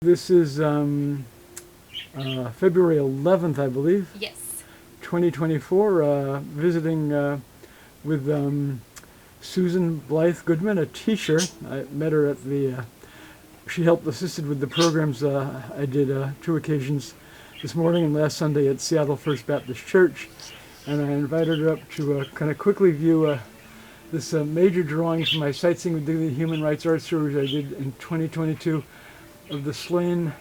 This is February 11th, I believe. Yes. 2024, visiting with Susan S.BlytheGoodman, a teacher. I met her at the, she helped assisted with the programs I did 2 occasions this morning and last Sunday at Seattle First Baptist Church. And I invited her up to kind of quickly view this major drawing from my Sightseeing with Dignity Human Rights Art Series I did in 2022 of the slain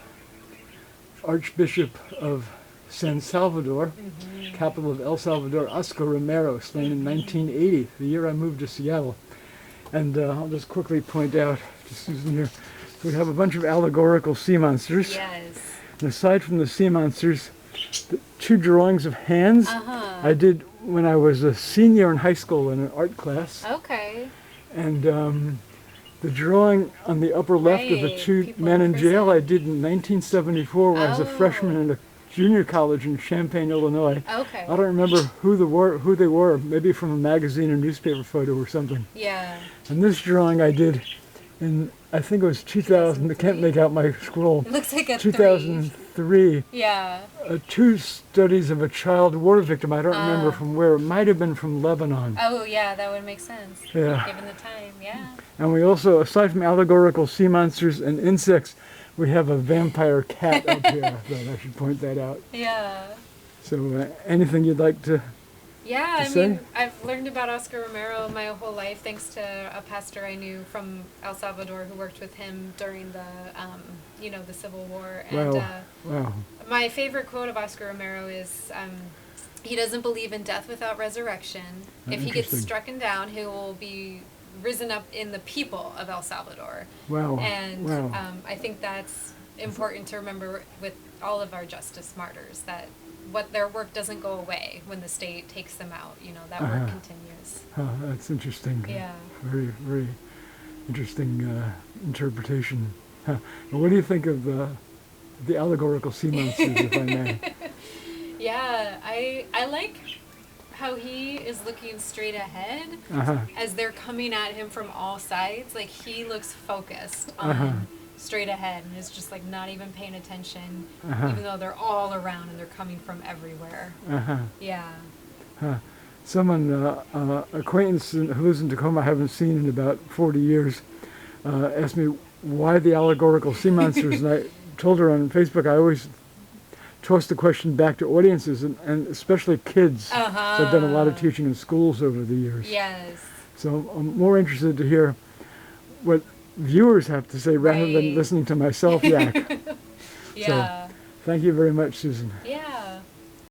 Archbishop of San Salvador, capital of El Salvador, Oscar Romero, slain in 1980, the year I moved to Seattle. And I'll just quickly point out to Susan here, so we have a bunch of allegorical sea monsters. Yes. And aside from the sea monsters, the 2 drawings of hands I did when I was a senior in high school in an art class. Okay. And the drawing on the upper left of the 2 people men in in jail prison. I did in 1974 when I was a freshman in a junior college in Champaign, Illinois. Okay. I don't remember who they were, maybe from a magazine or newspaper photo or something. Yeah. And this drawing I did in, I think it was 2000, I can't make out my scroll. It looks like a 2003. Yeah. 2 studies of a child war victim. I don't remember from where. It might have been from Lebanon. Oh, yeah, that would make sense. Yeah. Given the time, yeah. And we also, aside from allegorical sea monsters and insects, we have a vampire cat up here. I thought I should point that out. Yeah. So anything you'd like to Yeah, I say? mean, I've learned about Oscar Romero my whole life thanks to a pastor I knew from El Salvador who worked with him during the, the Civil War. And Wow. my favorite quote of Oscar Romero is, he doesn't believe in death without resurrection. If he gets Interesting. struck down, he will be risen up in the people of El Salvador. Wow. And Wow. I think that's important to remember with all of our justice martyrs, that what their work doesn't go away when the state takes them out. That work continues. That's interesting. Yeah. Very, very interesting interpretation. And what do you think of the allegorical sea monsters, if I may? Yeah, I like how he is looking straight ahead as they're coming at him from all sides. Like, he looks focused on straight ahead and is just like not even paying attention, even though they're all around and they're coming from everywhere. Yeah. Someone, acquaintance who lives in Tacoma I haven't seen in about 40 years, asked me why the allegorical sea monsters, and I told her on Facebook I always toss the question back to audiences, and especially kids. So I've done a lot of teaching in schools over the years. Yes. So I'm more interested to hear what viewers have to say rather than listening to myself yak. Yeah. So, thank you very much, Susan. Yeah.